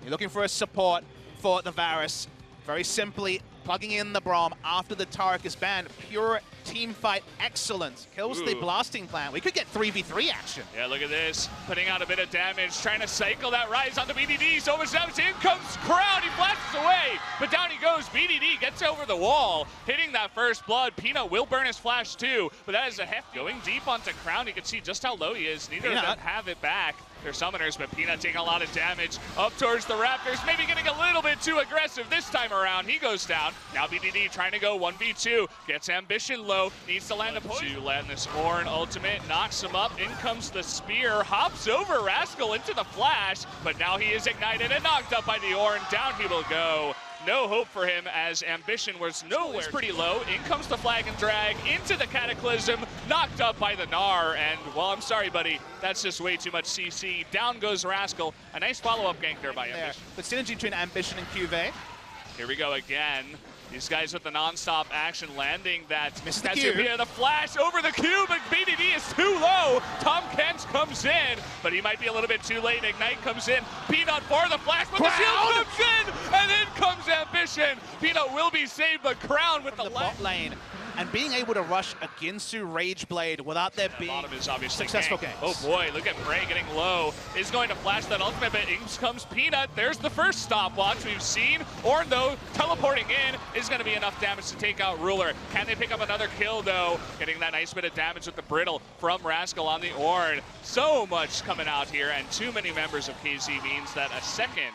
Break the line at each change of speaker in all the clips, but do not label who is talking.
You're looking for a support for the Varus. Very simply, plugging in the Braum after the Taric is banned. Pure team fight excellence. Kills the blasting plant. We could get 3v3 action.
Yeah, look at this. Putting out a bit of damage, trying to cycle that rise onto BDD. So much damage. In comes Crown. He flashes away, but down he goes. BDD gets over the wall, hitting that first blood. Peanut will burn his flash too, but that is a hefty. Going deep onto Crown, you can see just how low he is. Neither of them have it back. They're summoners, but Peanut taking a lot of damage up towards the Raptors. Maybe getting a little bit too aggressive this time around. He goes down. Now BDD trying to go 1v2. Gets Ambition low. Needs to land a point. To land this Ornn ultimate. Knocks him up. In comes the spear. Hops over Rascal into the flash. But now he is ignited and knocked up by the Ornn. Down he will go. No hope for him as Ambition was nowhere. It's pretty low. In comes the flag and drag into the Cataclysm, knocked up by the Gnar, and well, I'm sorry, buddy, that's just way too much CC. Down goes Rascal. A nice follow-up gank there by Ambition.
The synergy between Ambition and QV.
Here we go again. These guys with the non-stop action landing that
misses the cube.
The flash over the cube, but BDD is too low. Tom Kent comes in, but he might be a little bit too late. Ignite comes in. Peanut for the flash, but the shield comes in, and in comes Ambition. Peanut will be saved, but Crown with the
bot lane. And being able to rush a Ginsu Rage Blade without there being
is
successful ganks.
Oh boy, look at Bray getting low. Is going to flash that ultimate, but in comes Peanut. There's the first stopwatch we've seen. Ornn, though, teleporting in is going to be enough damage to take out Ruler. Can they pick up another kill, though? Getting that nice bit of damage with the Brittle from Rascal on the Ornn. So much coming out here, and too many members of KZ means that a second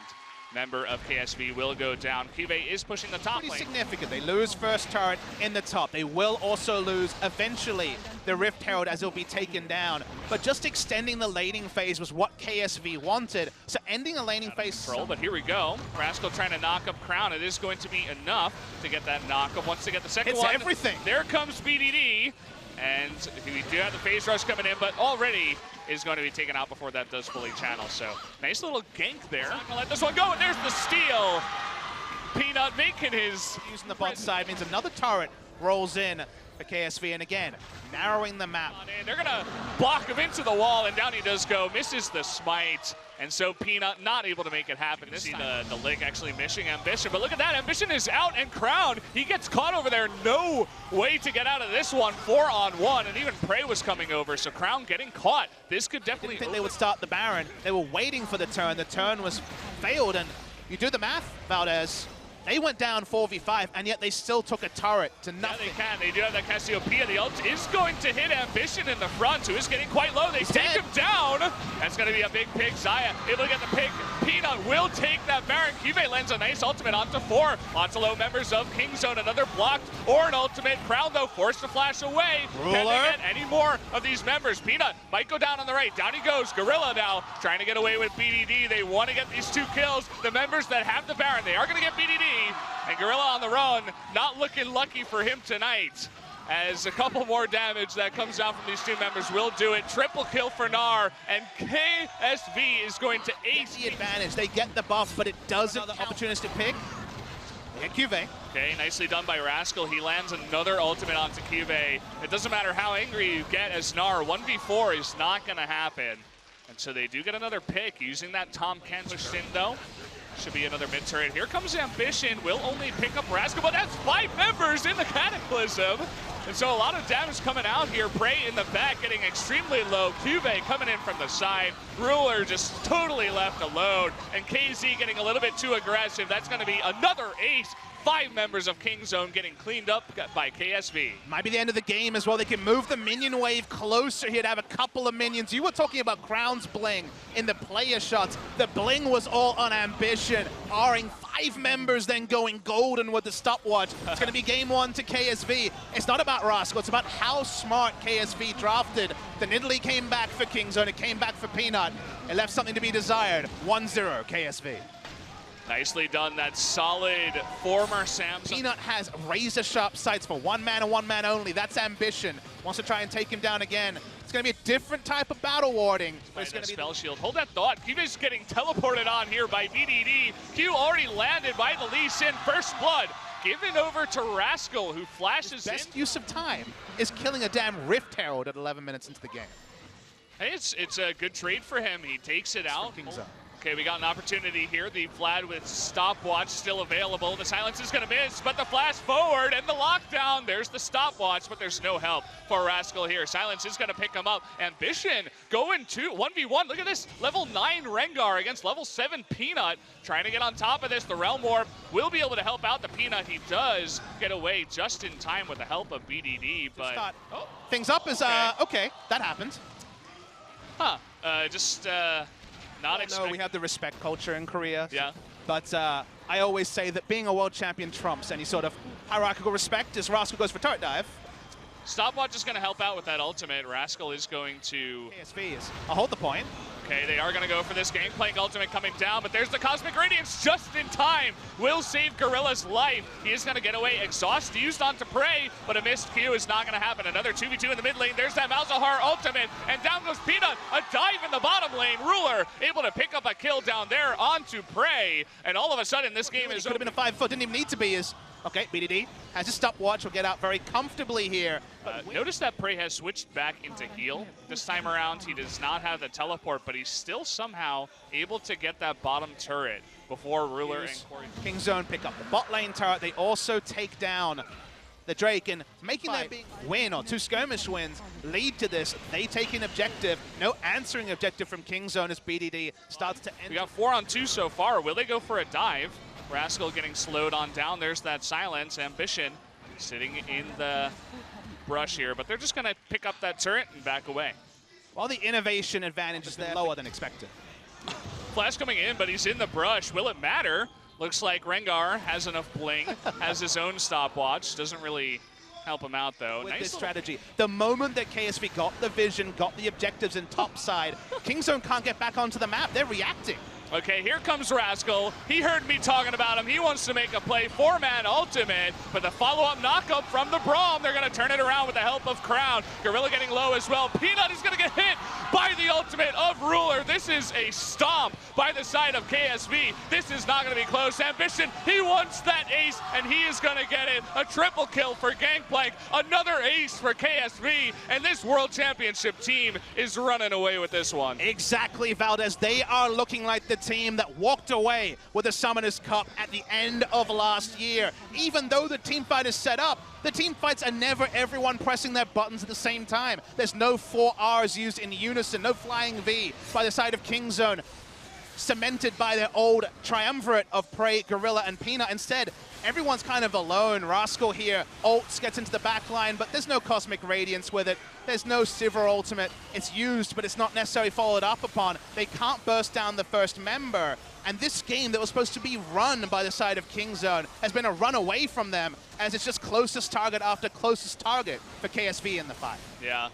member of KSV will go down. QV is pushing the top lane.
Pretty significant. They lose first turret in the top. They will also lose eventually the Rift Herald as it'll be taken down. But just extending the laning phase was what KSV wanted. So ending a laning phase.
Control, but here we go. Rascal trying to knock up Crown. It is going to be enough to get that knock up. Once they get the second one,
everything.
There comes BDD. And we do have the phase rush coming in, but already is going to be taken out before that does fully channel. So nice little gank there. Not gonna let this one go, and there's the steal. Peanut making his...
Using the bot side means another turret rolls in for KSV, and again, narrowing the map.
They're gonna block him into the wall, and down he does go. Misses the smite. And so Peanut not able to make it happen this time. The Lick actually missing Ambition, but look at that, Ambition is out, and Crown, he gets caught over there. No way to get out of this one, 4-on-1, and even Prey was coming over, so Crown getting caught. This could definitely...
Didn't think they would start the Baron. They were waiting for the turn was failed, and you do the math, Valdez. They went down 4v5, and yet they still took a turret to nothing.
Yeah, they can. They do have that Cassiopeia. The ult is going to hit Ambition in the front, who is getting quite low. They take him down. That's going to be a big pick. Xayah able to get the pick. Peanut will take that Baron. QV lands a nice ultimate onto 4. Lots of low members of Kingzone. Another blocked or an ultimate. Crown, though, forced to flash away.
Ruler.
Can they get any more of these members? Peanut might go down on the right. Down he goes. Gorilla now trying to get away with BDD. They want to get these 2 kills. The members that have the Baron, they are going to get BDD. And Gorilla on the run, not looking lucky for him tonight. As a couple more damage that comes down from these 2 members will do it. Triple kill for Gnar, and KSV is going to ace
the advantage. They get the buff, but it doesn't count. Opportunistic pick. They get QV.
Okay, nicely done by Rascal. He lands another ultimate onto QV. It doesn't matter how angry you get as Gnar, 1v4 is not going to happen. And so they do get another pick using that Tom Kent pushed in, though. Should be another mid turret. Here comes Ambition. Will only pick up Rascal, but that's 5 members in the Cataclysm. And so a lot of damage coming out here. Prey in the back getting extremely low. QV coming in from the side. Ruler just totally left alone. And KZ getting a little bit too aggressive. That's going to be another ace. 5 members of Kingzone getting cleaned up by KSV.
Might be the end of the game as well. They can move the minion wave closer here to have a couple of minions. You were talking about Crown's bling in the player shots. The bling was all on Ambition, barring 5 members then going golden with the stopwatch. It's going to be game 1 to KSV. It's not about Rascal, it's about how smart KSV drafted. The Nidalee came back for Kingzone, it came back for Peanut. It left something to be desired. 1-0 KSV.
Nicely done. That solid former Samsung.
Peanut has razor-sharp sights for 1 man and 1 man only. That's Ambition. Wants to try and take him down again. It's going to be a different type of battle warding.
But it's going to be spell shield. Hold that thought. QV's getting teleported on here by BDD. Q already landed by the Lee Sin. First blood given over to Rascal, who flashes
His best use of time is killing a damn Rift Herald at 11 minutes into the game.
Hey, it's a good trade for him. He takes it out. Okay, we got an opportunity here. The Vlad with stopwatch still available. The silence is going to miss, but the flash forward and the lockdown. There's the stopwatch, but there's no help for Rascal here. Silence is going to pick him up. Ambition going to 1v1. Look at this. Level 9 Rengar against level 7 Peanut. Trying to get on top of this. The Realm Orb will be able to help out the Peanut. He does get away just in time with the help of BDD, but...
Things up is, okay, that happened.
Huh. Not expecting.
No, we have the respect culture in Korea.
Yeah.
But I always say that being a world champion trumps any sort of hierarchical respect as Rascal goes for turret dive.
Stopwatch is going to help out with that ultimate. Rascal is going to...
KSV is. I'll hold the point.
Okay, they are going to go for this Gangplank ultimate coming down, but there's the Cosmic Radiance just in time. Will save Gorilla's life. He is going to get away. Exhaust used onto Prey, but a missed Q is not going to happen. Another 2v2 in the mid lane. There's that Malzahar ultimate, and down goes Peanut. A dive in the bottom lane. Ruler able to pick up a kill down there onto Prey, and all of a sudden this game is...
Could have been a 5-4, didn't even need to be. Okay, BDD has his stopwatch, will get out very comfortably here.
Notice that Prey has switched back into heal. This time around, he does not have the teleport, but he's still somehow able to get that bottom turret before Ruler and Corey.
Kingzone pick up the bot lane turret. They also take down the Drake, and making that big win, or 2 skirmish wins, lead to this. They take an objective. No answering objective from Kingzone as BDD starts to end.
We got 4 on 2 so far. Will they go for a dive? Rascal getting slowed on down. There's that silence. Ambition sitting in the brush here, but they're just going to pick up that turret and back away.
While the innovation advantage is there, lower than expected.
Flash coming in, but he's in the brush. Will it matter? Looks like Rengar has enough bling, has his own stopwatch. Doesn't really help him out, though.
With
nice
this strategy, the moment that KSV got the vision, got the objectives in top side, Kingzone can't get back onto the map. They're reacting.
Okay, here comes Rascal. He heard me talking about him. He wants to make a play, 4-man ultimate, but the follow-up knockup from the Braum, they're going to turn it around with the help of Crown. Gorilla getting low as well. Peanut is going to get hit by the ultimate of Ruler. This is a stomp by the side of KSV. This is not going to be close. Ambition, he wants that ace, and he is going to get it. A triple kill for Gangplank, another ace for KSV, and this World Championship team is running away with this one.
Exactly, Valdez. They are looking like the team that walked away with the Summoners Cup at the end of last year. Even though the team fight is set up, the team fights are never everyone pressing their buttons at the same time. There's no 4 Rs used in unison, no flying V by the side of Kingzone, cemented by their old triumvirate of Prey, Gorilla, and Peanut. Instead, everyone's kind of alone. Rascal here, ults, gets into the back line, but there's no Cosmic Radiance with it. There's no Sivir ultimate. It's used, but it's not necessarily followed up upon. They can't burst down the first member. And this game that was supposed to be run by the side of Kingzone has been a run away from them, as it's just closest target after closest target for KSV in the fight.
Yeah.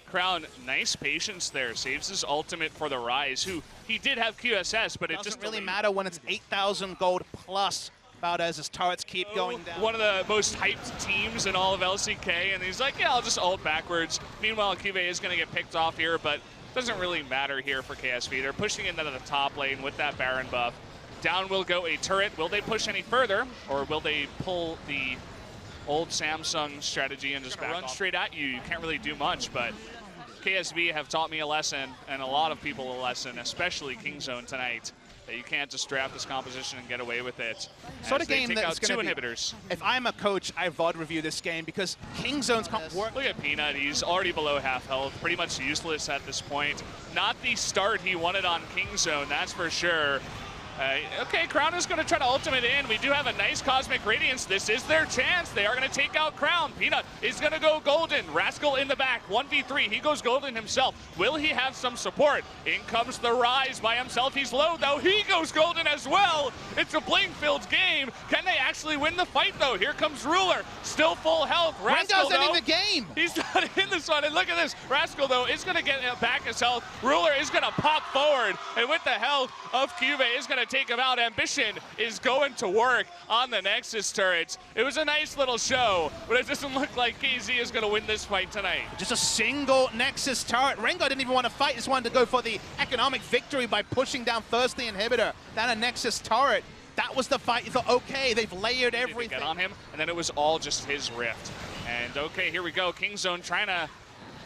Crown, nice patience there. Saves his ultimate for the Rise, who he did have QSS, but it
doesn't
just
really matter when it's 8,000 gold plus. Valdez as turrets keep going down.
One of the most hyped teams in all of LCK, and he's like, yeah, I'll just ult backwards. Meanwhile, Cube is going to get picked off here, but doesn't really matter here for KSV. They're pushing into the top lane with that Baron buff. Down will go a turret. Will they push any further, or will they pull the old Samsung strategy and just run straight at you? You can't really do much, but KSV have taught me a lesson, and a lot of people a lesson, especially Kingzone tonight, that you can't just draft this composition and get away with it.
Sort of game
that's
going
to
to
be inhibitors.
If I'm a coach, I VOD review this game because Kingzone's can't work.
Look at Peanut, he's already below half health, pretty much useless at this point. Not the start he wanted on Kingzone, that's for sure. Okay, Crown is going to try to ultimate in. We do have a nice Cosmic Radiance. This is their chance. They are going to take out Crown. Peanut is going to go golden. Rascal in the back, 1v3. He goes golden himself. Will he have some support? In comes the Rise by himself. He's low, though. He goes golden as well. It's a bling-filled game. Can they actually win the fight, though? Here comes Ruler. Still full health. Rascal,
though, ending the game.
He's not in this one. And look at this. Rascal, though, is going to get back his health. Ruler is going to pop forward. And with the health of Cube, is going to take him out. Ambition is going to work on the Nexus turrets. It was a nice little show, but it doesn't look like KZ is going to win this fight tonight.
Just a single Nexus turret. Rengar didn't even want to fight. Just wanted to go for the economic victory by pushing down first the inhibitor, then a Nexus turret. That was the fight. You thought, okay, they've layered everything.
Get on him, and then it was all just his rift. And okay, here we go. Kingzone trying to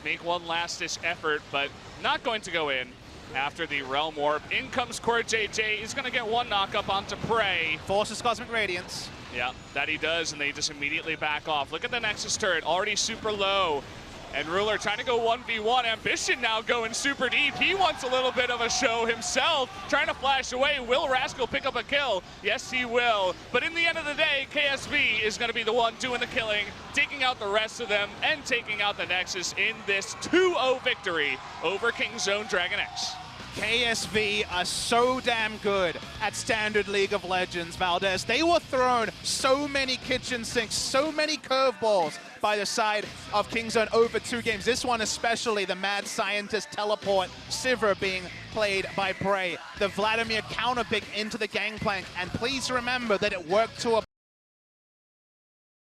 make one last-ditch effort, but not going to go in. after the Realm Warp. In comes Core JJ. He's going to get one knock up onto Prey.
Forces Cosmic Radiance.
Yeah, that he does, and they just immediately back off. Look at the Nexus turret, already super low. And Ruler trying to go 1v1. Ambition now going super deep. He wants a little bit of a show himself, trying to flash away. Will Rascal pick up a kill? Yes, he will. But in the end of the day, KSV is going to be the one doing the killing, taking out the rest of them, and taking out the Nexus in this 2-0 victory over KingZone DragonX.
KSV are so damn good at Standard League of Legends, Valdez. They were thrown so many kitchen sinks, so many curveballs by the side of KingZone over 2 games. This one especially, the Mad Scientist teleport, Sivir being played by Prey. The Vladimir counter pick into the gangplank, and please remember that it worked to a